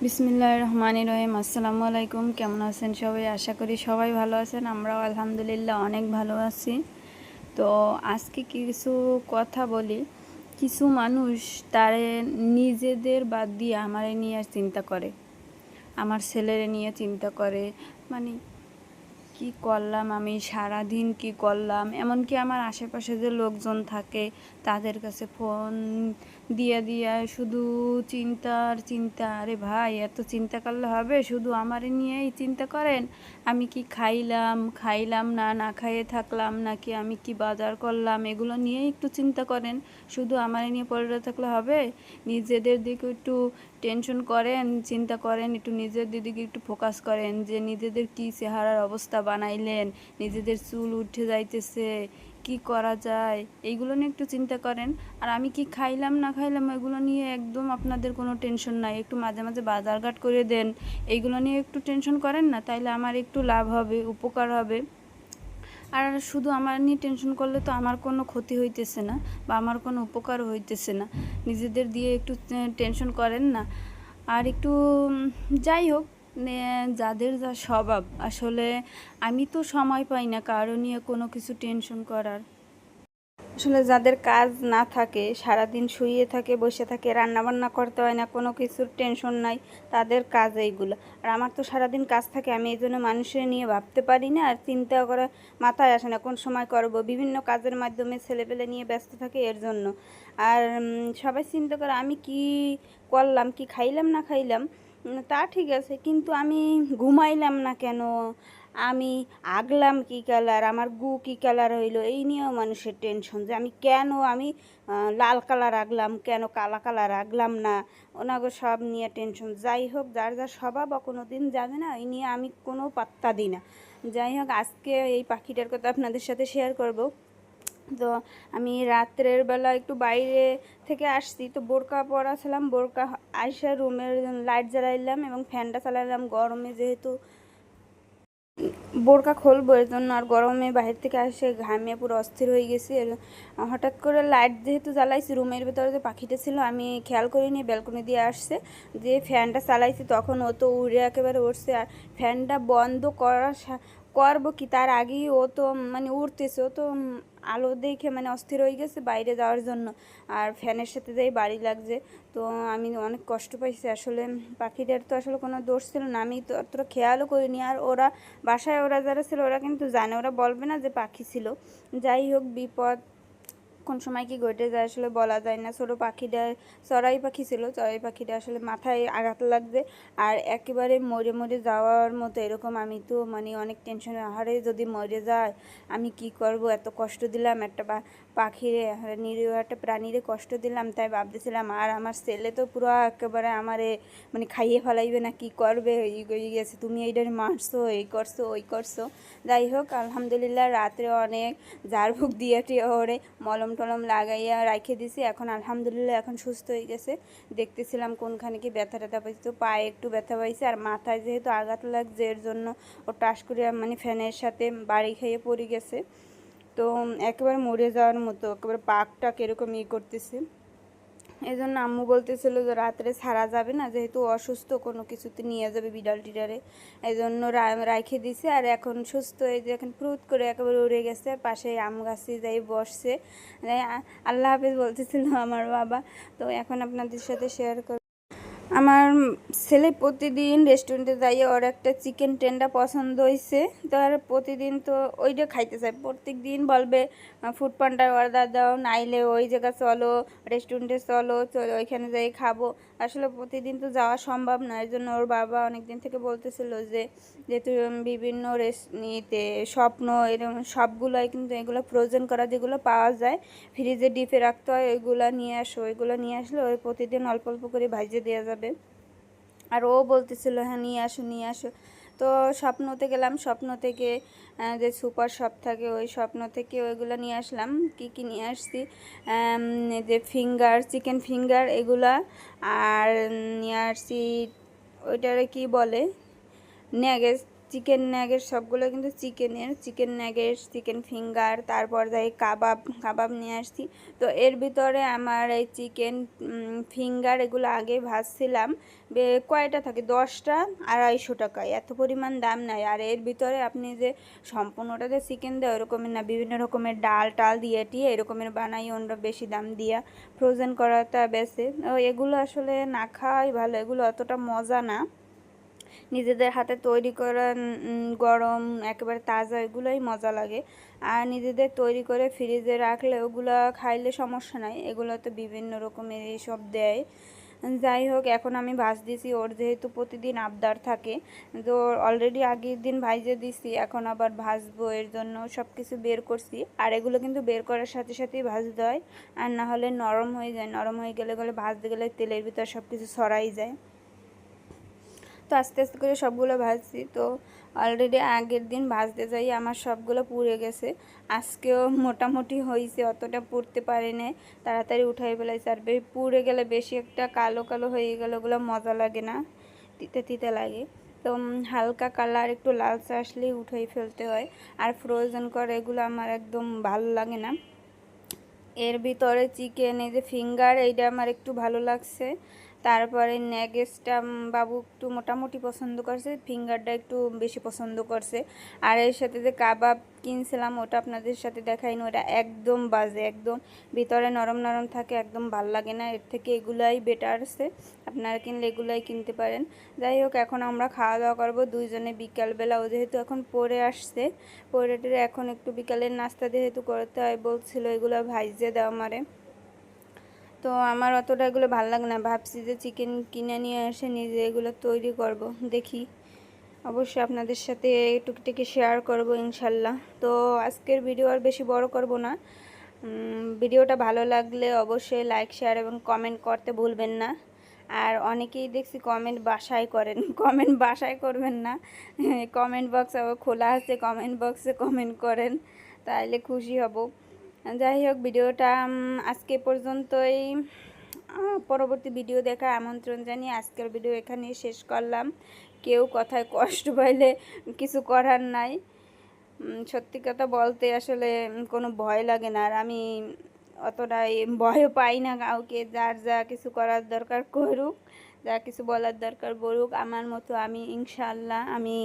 বিসমিল্লাহির রহমানির রহিম। আসসালামু আলাইকুম। কেমন আছেন সবাই? আশা করি সবাই ভালো আছেন। আমরাও আলহামদুলিল্লাহ অনেক ভালো আছি। তো আজকে কিছু কথা বলি। কিছু মানুষ তারে নিজেদের বাদ দিয়ে আমারে নিয়ে চিন্তা করে, আমার ছেলেরে নিয়ে চিন্তা করে। মানে কি করলাম আমি, সারাদিন কি করলাম, এমনকি আমার আশেপাশে যে লোকজন থাকে তাদের কাছে ফোন দিয়ে দিয়ে শুধু চিন্তা আর চিন্তা। আরে ভাই, এত চিন্তা করলে হবে? শুধু আমারে নিয়েই চিন্তা করেন। আমি কি খাইলাম, খাইলাম না, না খাইয়ে থাকলাম, নাকি আমি কি বাজার করলাম, এগুলো নিয়েই একটু চিন্তা করেন। শুধু আমারে নিয়ে পড়ে থাকলে হবে? নিজেদের দিকে একটু টেনশন করেন, চিন্তা করেন, একটু নিজের দিকে একটু ফোকাস করেন যে নিজেদের কি চেহারার অবস্থা বানাইলেন, নিজেদের চুল উঠে যাইতেছে, কি করা যায়, এইগুলো নিয়ে একটু চিন্তা করেন। আর আমি কি খাইলাম না খাইলাম এগুলো নিয়ে একদম আপনাদের কোনো টেনশন নাই। একটু মাঝে মাঝে বাজারঘাট করে দেন, এইগুলো নিয়ে একটু টেনশন করেন না, তাইলে আমার একটু লাভ হবে, উপকার হবে। আর শুধু আমার নিয়ে টেনশন করলে তো আমার কোনো ক্ষতি হইতেছে না বা আমার কোনো উপকার হইতেছে না। নিজেদের দিয়ে একটু টেনশন করেন না। আর একটু যাই হোক, যাদের যা স্বভাব, আসলে আমি তো সময় পাই না কারো নিয়ে কোনো কিছু টেনশন করার। আসলে যাদের কাজ না থাকে, সারাদিন শুয়ে থাকে, বসে থাকে, রান্না বান্না করতে হয় না, কোনো কিছুর টেনশন নাই, তাদের কাজ এইগুলো। আর আমার তো সারাদিন কাজ থাকে, আমি এই জন্য মানুষের নিয়ে ভাবতে পারি না, আর চিন্তা করা মাথায় আসে না কোন সময় করব। বিভিন্ন কাজের মাধ্যমে ছেলেপেলে নিয়ে ব্যস্ত থাকে এর জন্য। আর সবাই চিন্তা করে আমি কি করলাম, কি খাইলাম না খাইলাম, তা ঠিক আছে, কিন্তু আমি ঘুমাইলাম না কেন, আমি আগলাম কি কালার, আমার গু কি কালার হইলো, এই নিয়েও মানুষের টেনশন যে আমি লাল কালার আগলাম কেন, কালা কালার আগলাম না। ওনাগো সব নিয়ে টেনশন। যাই হোক, যার যার স্বভাব কোনো দিন যাবে না, এই নিয়ে আমি কোনো পাত্তা দিই না। যাই হোক, আজকে এই পাখিটার কথা আপনাদের সাথে শেয়ার করব। তো আমি রাত্রের বেলা একটু বাইরে থেকে আসছি, তো বোরকা পরা ছিলাম, বোরকা আইসা রুমের লাইট জ্বালাইলাম এবং ফ্যানটা চালাইলাম। গরমে যেহেতু বোরকা খুলবো এর জন্য, আর গরমে বাহির থেকে এসে ঘামিয়ে পুরো অস্থির হয়ে গেছি। হঠাৎ করে লাইট যেহেতু জ্বালাইছি, রুমের ভেতরে যে পাখিটা ছিল আমি খেয়াল করিনি, ব্যালকনি দিয়ে আসছে, যে ফ্যানটা চালাইছি তখন ও তো উড়ে একেবারে উঠছে। আর ফ্যানটা বন্ধ করবো কি তার আগেই ও তো মানে উড়তেছে, ও তো আলো দেখে মানে অস্থির হয়ে গেছে বাইরে যাওয়ার জন্য, আর ফ্যানের সাথে যাই বাড়ি লাগছে। তো আমি অনেক কষ্ট পাইছি। আসলে পাখিটার তো আসলে কোনো দোষ ছিল না, আমি তো অতটা খেয়ালও করিনি। আর বাসায় ওরা যারা ছিল ওরা কিন্তু জানে, ওরা বলবে না যে পাখি ছিল। যাই হোক, বিপদ কোন সময় কি ঘটে যায় আসলে বলা যায় না। ছোটো পাখিটা চড়াই পাখি ছিল, চড়াই পাখিটা আসলে মাথায় আঘাত লাগছে আর একেবারে মরে মরে যাওয়ার মতো এরকম। আমি তো মানে অনেক টেনশনে, আহারে যদি মরে যায় আমি কি করব, এত কষ্ট দিলাম একটা পাখিরে, নিরীহ একটা প্রাণীরে কষ্ট দিলাম, তাই ভাবতেছিলাম। আর আমার ছেলে তো পুরো একেবারে আমারে মানে খাইয়ে ফেলাইবে না, কি করবে, হয়ে গেছে, তুমি এইটার মারছো, এই করছো, ওই করছো। যাই হোক, আলহামদুলিল্লাহ রাত্রে অনেক ঝাড়ফুঁক দিয়ে টিয়ে ওরে মলম টলম লাগাইয়া রাখে দিছি। এখন আলহামদুলিল্লাহ এখন সুস্থ হয়ে গেছে। দেখতেছিলাম কোনখানে কি ব্যথা ট্যাথা পাইছে, তো পায়ে একটু ব্যথা পাইছে, আর মাথায় যেহেতু আঘাত লাগছে এর জন্য ও টাস করে মানে ফ্যানের সাথে বাড়ি খেয়ে পড়ে গেছে। তো একেবারে মরে যাওয়ার মতো, একেবারে পাকটা কীরকম করতেছে। এই জন্য আম্মু বলতেছিল যে রাত্রে ছাড়া যাবে না, যেহেতু অসুস্থ, কোনো কিছুতে নিয়ে যাবে বিড়াল টিডারে, এই জন্য রাখে দিছে। আর এখন সুস্থ হয়ে যে এখন ফ্রুত করে একেবারে উড়ে গেছে, পাশে আম গাছে যাই বসছে। আল্লাহ হাফেজ বলতেছিল আমার বাবা। তো এখন আপনাদের সাথে শেয়ার করব। আমার ছেলে প্রতিদিন রেস্টুরেন্টে যাইয়ে ওর একটা চিকেন টেন্ডা পছন্দ হয়েছে, তো আর প্রতিদিন তো ওইটা খাইতে চায়। প্রত্যেক দিন বলবে ফুড পান্ডার অর্ডার দাও, নাইলে ওই জায়গা চলো, রেস্টুরেন্টে চলো, চলো ওইখানে যাই খাবো। আসলে প্রতিদিন তো যাওয়া সম্ভব না, এর জন্য ওর বাবা অনেক দিন থেকে বলতেছিল যে যেহেতু বিভিন্ন ইতে স্বপ্ন এরকম সবগুলোই কিন্তু এগুলো ফ্রোজেন করা যেগুলো পাওয়া যায়, ফ্রিজে ডিপে রাখতে হয়, ওইগুলো নিয়ে আসো, ওইগুলো নিয়ে আসলে ওই প্রতিদিন অল্প অল্প করে ভাজিয়ে দেওয়া যাবে। আর ও বলতেছিল হ্যাঁ নিয়ে আসো নিয়ে আসো। তো স্বপ্নতে গেলাম, স্বপ্ন থেকে যে সুপার শপ থাকে ওই স্বপ্ন থেকে ওইগুলো নিয়ে আসলাম। কি কি নিয়ে আসছি, যে ফিঙ্গার, চিকেন ফিঙ্গার এগুলা, আর নিয়ে আসছি ওইটারে কি বলে, ন্যাগেটস, চিকেন ন্যাগেটস সবগুলো কিন্তু চিকেন ন্যাগেটস, চিকেন ফিঙ্গার, তারপর যাই কাবাব নিয়ে আসছি। তো এর ভিতরে আমার এই চিকেন ফিঙ্গার এগুলো আগে ভাজছিলাম, কয়টা থাকে 10টা 250 টাকায়, এত পরিমাণ দাম নাই। আর এর ভিতরে আপনি যে সম্পূর্ণটাতে চিকেন দেয় ওরকমের না, বিভিন্ন রকমের ডাল টাল দিয়ে এরকমের বানাই, অন্য বেশি দাম দিয়া ফ্রোজেন করাটা বেছে। এগুলো আসলে না খাওয়াই ভালো, এগুলো অতটা মজা না। নিজেদের হাতে তৈরি করা গরম একেবারে তাজা এগুলোই মজা লাগে। আর নিজেদের তৈরি করে ফ্রিজে রাখলে ওগুলো খাইলে সমস্যা নাই, এগুলো তো বিভিন্ন রকমের এইসব দেয়। যাই হোক, এখন আমি ভাজ দিছি, ওর যেহেতু প্রতিদিন আবদার থাকে, তো অলরেডি আগের দিন ভাইজে দিছি, এখন আবার ভাজবো, এর জন্য সব কিছু বের করছি। আর এগুলো কিন্তু বের করার সাথে সাথেই ভাজতে হয়, আর না হলে নরম হয়ে যায়, নরম হয়ে গেলে ভাজতে গেলে তেলের ভিতর সব কিছু ছড়াই যায়। তো আস্তে আস্তে করে সবগুলো ভাজছি। তো অলরেডি আগের দিন ভাজতে যাই আমার সবগুলো পুড়ে গেছে, আজকেও মোটামুটি হয়েছে, অতটা পুড়তে পারে না, তাড়াতাড়ি উঠাই ফেলাইছে। আর পুড়ে গেলে বেশি একটা কালো কালো হয়ে গেলে ওগুলো মজা লাগে না, তিতে তিতে লাগে। তো হালকা কালার একটু লালচে আসলেই উঠাই ফেলতে হয়। আর ফ্রোজেন করে এগুলো আমার একদম ভালো লাগে না। এর ভিতরে চিকেন এই যে ফিঙ্গার, এইটা আমার একটু ভালো লাগছে। তারপরে ন্যাগেটসটা বাবু একটু মোটামুটি পছন্দ করছে, ফিঙ্গারটা একটু বেশি পছন্দ করছে। আর এর সাথে যে কাবাব কিনছিলাম ওটা আপনাদের সাথে দেখাইনি, ওটা একদম বাজে, একদম ভিতরে নরম নরম থাকে, একদম ভাল লাগে না। এর থেকে এগুলাই বেটার আছে, আপনারা কিনলে এগুলাই কিনতে পারেন। যাই হোক, এখন আমরা খাওয়া দাওয়া করবো দুইজনে বিকালবেলা। ও যেহেতু এখন পড়ে আসছে, পড়ে টেরে এখন একটু বিকালের নাস্তা যেহেতু করতে হয় বলছিল, এগুলো ভাইজে দাও আমারে। তো আমার অতটা এগুলো ভালো লাগে না, ভাবছি যে চিকেন কিনে নিয়ে এসে নিজে এগুলো তৈরি করব, দেখি। অবশ্যই আপনাদের সাথে টুকিটাকি শেয়ার করব ইনশাল্লাহ। তো আজকের ভিডিও আর বেশি বড় করব না। ভিডিওটা ভালো লাগলে অবশ্যই লাইক শেয়ার এবং কমেন্ট করতে ভুলবেন না। আর অনেকেই দেখছি কমেন্ট বাসায় করেন, কমেন্ট বাসায় করবেন না, কমেন্ট বক্স খোলা আছে, কমেন্ট বক্সে কমেন্ট করেন, তাহলে খুশি হব। যাই হোক, ভিডিওটা আজকে পর্যন্তই। পরবর্তী ভিডিও দেখার আমন্ত্রণ জানিয়ে আজকের ভিডিও এখানেই শেষ করলাম। কেউ কথায় কষ্ট পাইলে কিছু করার নাই। সত্যি কথা বলতে আসলে কোনো ভয় লাগে না, আর আমি অতটাই ভয়ও পাই না কাউকে। যার যা কিছু করার দরকার করুক, যা কিছু বলার দরকার বলুক, আমার মতো আমি ইনশাআল্লাহ আমি